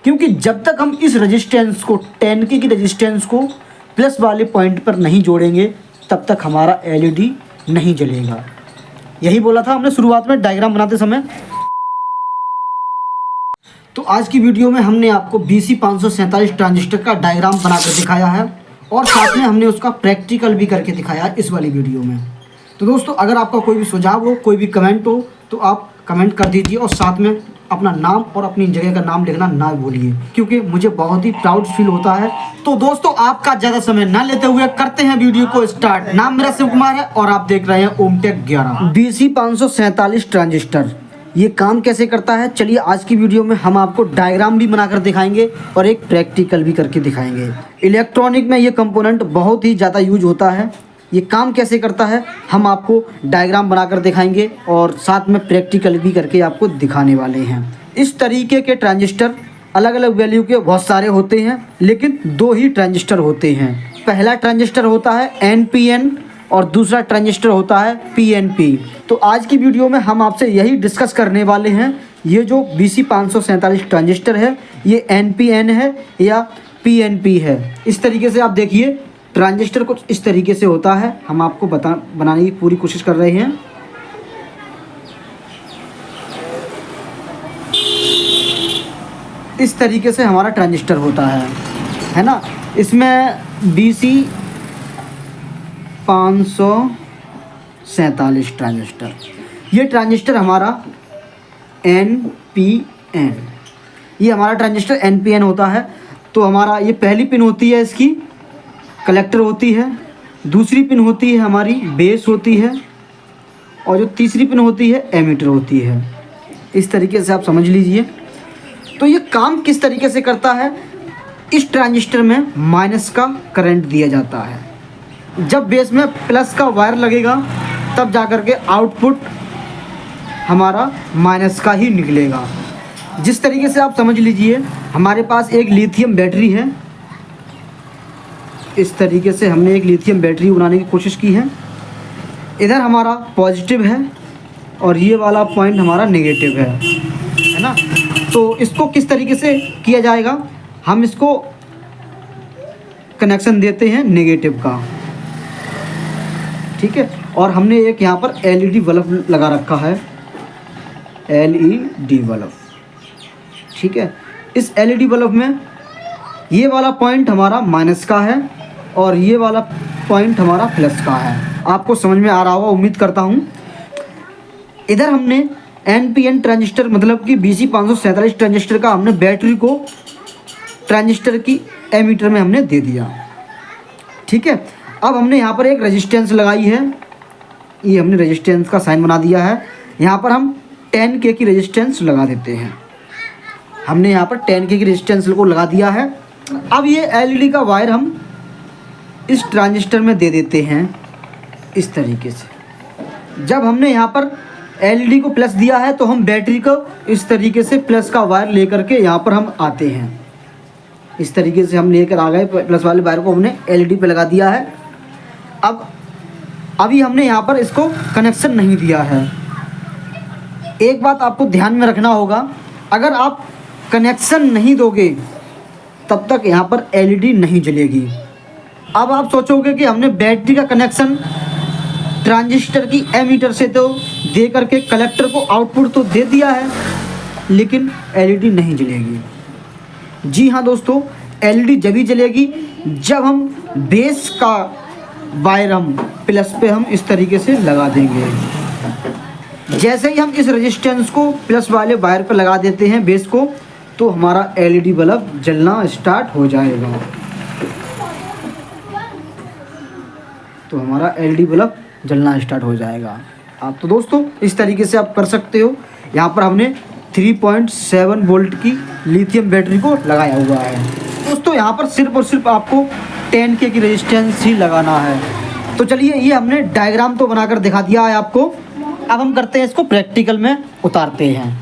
क्योंकि जब तक हम इस रेजिस्टेंस को 10K की रेजिस्टेंस को प्लस वाले पॉइंट पर नहीं जोड़ेंगे तब तक हमारा LED नहीं जलेगा। यही बोला था हमने शुरुआत में डायग्राम बनाते समय। तो आज की वीडियो में हमने आपको BC547 ट्रांजिस्टर का डायग्राम बनाकर दिखाया है और साथ में हमने उसका प्रैक्टिकल भी करके दिखाया है इस वाली वीडियो में। तो दोस्तों, अगर आपका कोई भी सुझाव हो, कोई भी कमेंट हो तो आप कमेंट कर दीजिए और साथ में अपना नाम और अपनी जगह का नाम लिखना ना भूलिए, क्योंकि मुझे बहुत ही प्राउड फील होता है। तो दोस्तों, आपका ज़्यादा समय ना लेते हुए करते हैं वीडियो को स्टार्ट। नाम मेरा शिव कुमार है और आप देख रहे हैं ओमटेक 11। BC547 ट्रांजिस्टर ये काम कैसे करता है, चलिए आज की वीडियो में हम आपको डायग्राम भी बनाकर दिखाएंगे और एक प्रैक्टिकल भी करके दिखाएंगे। इलेक्ट्रॉनिक में ये कंपोनेंट बहुत ही ज़्यादा यूज होता है। ये काम कैसे करता है हम आपको डायग्राम बनाकर दिखाएंगे और साथ में प्रैक्टिकल भी करके आपको दिखाने वाले हैं। इस तरीके के ट्रांजिस्टर अलग अलग वैल्यू के बहुत सारे होते हैं, लेकिन दो ही ट्रांजिस्टर होते हैं। पहला ट्रांजिस्टर होता है NPN और दूसरा ट्रांजिस्टर होता है PNP। तो आज की वीडियो में हम आपसे यही डिस्कस करने वाले हैं, ये जो BC547 ट्रांजिस्टर है ये NPN है या PNP है। इस तरीके से आप देखिए, ट्रांजिस्टर कुछ इस तरीके से होता है। हम आपको बनाने की पूरी कोशिश कर रहे हैं। इस तरीके से हमारा ट्रांजिस्टर होता है ना। इसमें BC547 ट्रांजिस्टर, ये ट्रांजिस्टर हमारा NPN, ये हमारा ट्रांजिस्टर NPN होता है। तो हमारा ये पहली पिन होती है, इसकी कलेक्टर होती है, दूसरी पिन होती है हमारी बेस होती है और जो तीसरी पिन होती है एमीटर होती है। इस तरीके से आप समझ लीजिए। तो ये काम किस तरीके से करता है, इस ट्रांजिस्टर में माइनस का करंट दिया जाता है। जब बेस में प्लस का वायर लगेगा तब जाकर के आउटपुट हमारा माइनस का ही निकलेगा। जिस तरीके से आप समझ लीजिए, हमारे पास एक लिथियम बैटरी है। इस तरीके से हमने एक लिथियम बैटरी बनाने की कोशिश की है। इधर हमारा पॉजिटिव है और ये वाला पॉइंट हमारा नेगेटिव है ना। तो इसको किस तरीके से किया जाएगा, हम इसको कनेक्शन देते हैं नेगेटिव का, ठीक है। और हमने एक यहाँ पर LED बल्ब लगा रखा है, LED बल्ब, ठीक है। इस LED बल्ब में ये वाला पॉइंट हमारा माइनस का है और ये वाला पॉइंट हमारा प्लस का है। आपको समझ में आ रहा होगा, उम्मीद करता हूँ। इधर हमने NPN ट्रांजिस्टर मतलब कि BC547 ट्रांजिस्टर का हमने बैटरी को ट्रांजिस्टर की एमीटर में हमने दे दिया, ठीक है। अब हमने यहाँ पर एक रेजिस्टेंस लगाई है, ये हमने रेजिस्टेंस का साइन बना दिया है। यहाँ पर हम 10K की रेजिस्टेंस लगा देते हैं। हमने यहाँ पर 10K की रेजिस्टेंस को लगा दिया है। अब ये LED का वायर हम इस ट्रांजिस्टर में दे देते हैं इस तरीके से। जब हमने यहाँ पर LED को प्लस दिया है तो हम बैटरी को इस तरीके से प्लस का वायर लेकर के यहाँ पर हम आते हैं। इस तरीके से हम लेकर आ गए, प्लस वाले वायर को हमने LED पे लगा दिया है। अब अभी हमने यहाँ पर इसको कनेक्शन नहीं दिया है। एक बात आपको ध्यान में रखना होगा, अगर आप कनेक्शन नहीं दोगे तब तक यहाँ पर LED नहीं जलेगी। अब आप सोचोगे कि हमने बैटरी का कनेक्शन ट्रांजिस्टर की एमीटर से तो दे करके कलेक्टर को आउटपुट तो दे दिया है, लेकिन LED नहीं जलेगी। जी हाँ दोस्तों, LED जभी जलेगी जब हम बेस का वायर हम प्लस पे हम इस तरीके से लगा देंगे। जैसे ही हम इस रेजिस्टेंस को प्लस वाले वायर पर लगा देते हैं बेस को, तो हमारा LED बल्ब जलना स्टार्ट हो जाएगा। तो हमारा LED बल्ब जलना स्टार्ट हो जाएगा। आप तो दोस्तों इस तरीके से आप कर सकते हो। यहाँ पर हमने 3.7 वोल्ट की लिथियम बैटरी को लगाया हुआ है। दोस्तों यहाँ पर सिर्फ और सिर्फ आपको 10K की रेजिस्टेंस ही लगाना है। तो चलिए, ये हमने डायग्राम तो बनाकर दिखा दिया है आपको। अब हम करते हैं इसको प्रैक्टिकल में उतारते हैं।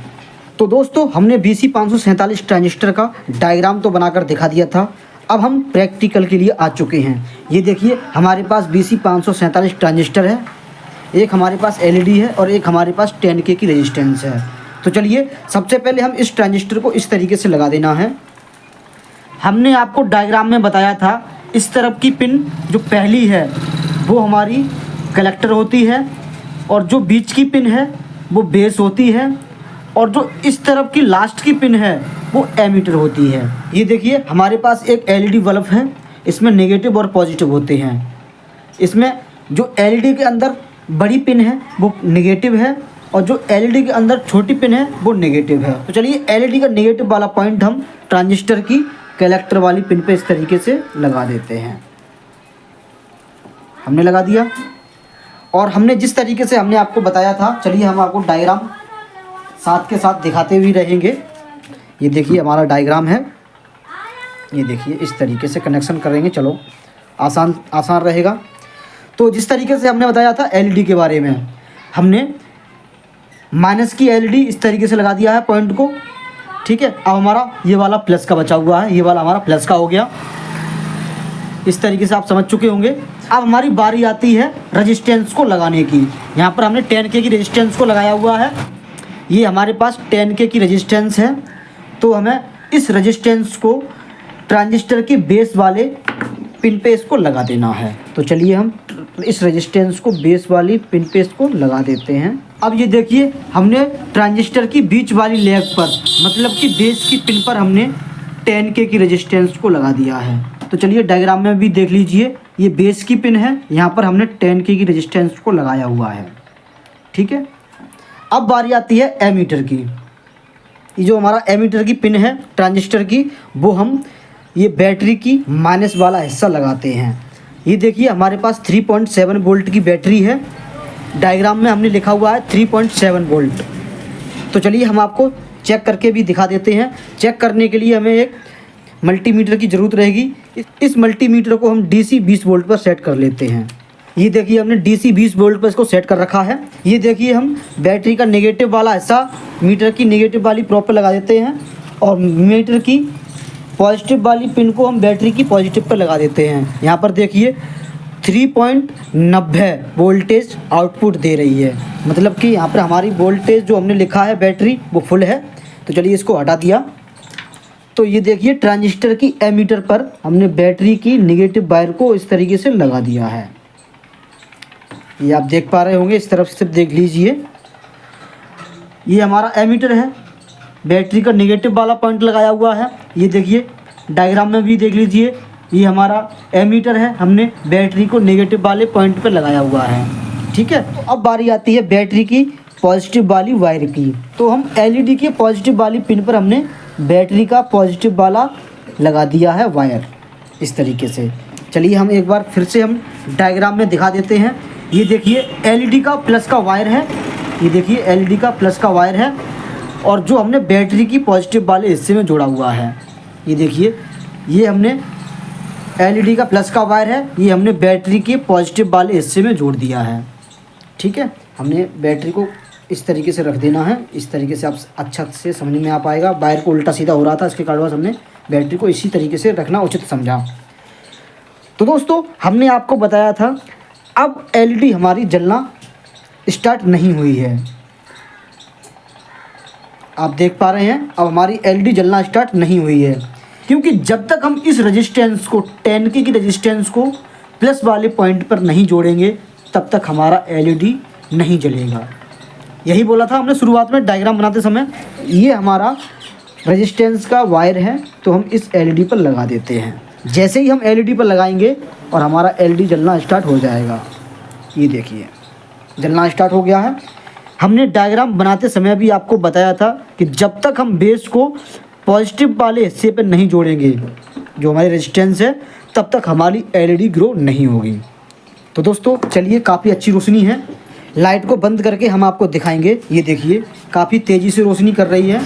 तो दोस्तों, हमने BC547 ट्रांजिस्टर का डायग्राम तो बनाकर दिखा दिया था। अब हम प्रैक्टिकल के लिए आ चुके हैं। ये देखिए, हमारे पास BC547 ट्रांजिस्टर है, एक हमारे पास LED है और एक हमारे पास 10K की रेजिस्टेंस है। तो चलिए, सबसे पहले हम इस ट्रांजिस्टर को इस तरीके से लगा देना है। हमने आपको डायग्राम में बताया था इस तरफ की पिन जो पहली है वो हमारी कलेक्टर होती है और जो बीच की पिन है वो बेस होती है और जो इस तरफ की लास्ट की पिन है वो एमीटर होती है। ये देखिए हमारे पास एक एलईडी बल्ब है, इसमें नेगेटिव और पॉजिटिव होते हैं। इसमें जो एलईडी के अंदर बड़ी पिन है वो नेगेटिव है और जो एलईडी के अंदर छोटी पिन है वो नेगेटिव है। तो चलिए एलईडी का नेगेटिव वाला पॉइंट हम ट्रांजिस्टर की कलेक्टर वाली पिन पे इस तरीके से लगा देते हैं। हमने लगा दिया और हमने जिस तरीके से हमने आपको बताया था, चलिए हम आपको डायग्राम साथ के साथ दिखाते हुए रहेंगे। ये देखिए हमारा डायग्राम है, ये देखिए इस तरीके से कनेक्शन करेंगे, चलो आसान रहेगा। तो जिस तरीके से हमने बताया था एलईडी के बारे में, हमने माइनस की एलईडी इस तरीके से लगा दिया है पॉइंट को, ठीक है। अब हमारा ये वाला प्लस का बचा हुआ है, ये वाला हमारा प्लस का हो गया। इस तरीके से आप समझ चुके होंगे। अब हमारी बारी आती है रेजिस्टेंस को लगाने की। यहाँ पर हमने 10K की रेजिस्टेंस को लगाया हुआ है। ये हमारे पास 10K की रेजिस्टेंस है, तो हमें इस रेजिस्टेंस को ट्रांजिस्टर के बेस वाले पिन पे इसको लगा देना है। तो चलिए हम इस रेजिस्टेंस को बेस वाली पिन पे इसको लगा देते हैं। अब ये देखिए हमने ट्रांजिस्टर की बीच वाली लेग पर, मतलब कि बेस की पिन पर हमने 10K की रेजिस्टेंस को लगा दिया है। तो चलिए डायग्राम में भी देख लीजिए, ये बेस की पिन है, यहाँ पर हमने 10K की रेजिस्टेंस को लगाया हुआ है, ठीक है। अब बारी आती है एमीटर की। ये जो हमारा एमीटर की पिन है ट्रांजिस्टर की, वो हम ये बैटरी की माइनस वाला हिस्सा लगाते हैं। ये देखिए हमारे पास 3.7 वोल्ट की बैटरी है, डायग्राम में हमने लिखा हुआ है 3.7 वोल्ट। तो चलिए हम आपको चेक करके भी दिखा देते हैं। चेक करने के लिए हमें एक मल्टीमीटर की ज़रूरत रहेगी। इस मल्टीमीटर को हम DC 20 वोल्ट पर सेट कर लेते हैं। ये देखिए हमने DC 20 वोल्ट पर इसको सेट कर रखा है। ये देखिए हम बैटरी का नेगेटिव वाला हिस्सा मीटर की नेगेटिव वाली प्रोब पर लगा देते हैं और मीटर की पॉजिटिव वाली पिन को हम बैटरी की पॉजिटिव पर लगा देते हैं। यहाँ पर देखिए 3.90 वोल्टेज आउटपुट दे रही है, मतलब कि यहाँ पर हमारी वोल्टेज जो हमने लिखा है बैटरी वो फुल है। तो चलिए इसको हटा दिया। तो ये देखिए ट्रांजिस्टर की एमीटर पर हमने बैटरी की नेगेटिव वायर को इस तरीके से लगा दिया है। ये आप देख पा रहे होंगे, इस तरफ से देख लीजिए। ये हमारा एमीटर है, बैटरी का नेगेटिव वाला पॉइंट लगाया हुआ है। ये देखिए डायग्राम में भी देख लीजिए, ये हमारा एमीटर है, हमने बैटरी को नेगेटिव वाले पॉइंट पर लगाया हुआ है, ठीक है। तो अब बारी आती है बैटरी की पॉजिटिव वाली वायर की। तो हम एलईडी के पॉजिटिव वाली पिन पर हमने बैटरी का पॉजिटिव वाला लगा दिया है वायर इस तरीके से। चलिए हम एक बार फिर से हम डायग्राम में दिखा देते हैं। ये देखिए एलईडी का प्लस का वायर है, ये देखिए एलईडी का प्लस का वायर है और जो हमने बैटरी की पॉजिटिव वाले हिस्से में जोड़ा हुआ है। ये देखिए ये हमने एलईडी का प्लस का वायर है, ये हमने बैटरी के पॉजिटिव वाले हिस्से में जोड़ दिया है, ठीक है। हमने बैटरी को इस तरीके से रख देना है, इस तरीके से आप अच्छा से समझ में आ पाएगा। वायर को उल्टा सीधा हो रहा था, इसके कारण हमने बैटरी को इसी तरीके से रखना उचित समझा। तो दोस्तों हमने आपको बताया था अब एलईडी हमारी जलना स्टार्ट नहीं हुई है। आप देख पा रहे हैं अब हमारी एलईडी जलना स्टार्ट नहीं हुई है, क्योंकि जब तक हम इस रेजिस्टेंस को 10K की रेजिस्टेंस को प्लस वाले पॉइंट पर नहीं जोड़ेंगे तब तक हमारा एलईडी नहीं जलेगा। यही बोला था हमने शुरुआत में डायग्राम बनाते समय। ये हमारा रेजिस्टेंस का वायर है, तो हम इस एलईडी पर लगा देते हैं। जैसे ही हम एलईडी पर लगाएंगे और हमारा एलईडी जलना स्टार्ट हो जाएगा। ये देखिए जलना स्टार्ट हो गया है। हमने डायग्राम बनाते समय भी आपको बताया था कि जब तक हम बेस को पॉजिटिव वाले हिस्से पर नहीं जोड़ेंगे जो हमारी रेजिस्टेंस है, तब तक हमारी एलईडी ग्रो नहीं होगी। तो दोस्तों चलिए काफ़ी अच्छी रोशनी है, लाइट को बंद करके हम आपको दिखाएंगे। ये देखिए काफ़ी तेज़ी से रोशनी कर रही है।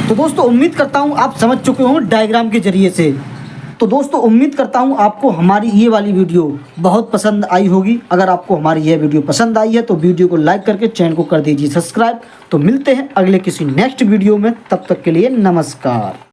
तो दोस्तों उम्मीद करता हूँ आप समझ चुके हों डायग्राम के ज़रिए से। तो दोस्तों उम्मीद करता हूँ आपको हमारी ये वाली वीडियो बहुत पसंद आई होगी। अगर आपको हमारी यह वीडियो पसंद आई है तो वीडियो को लाइक करके चैनल को कर दीजिए सब्सक्राइब। तो मिलते हैं अगले किसी नेक्स्ट वीडियो में, तब तक के लिए नमस्कार।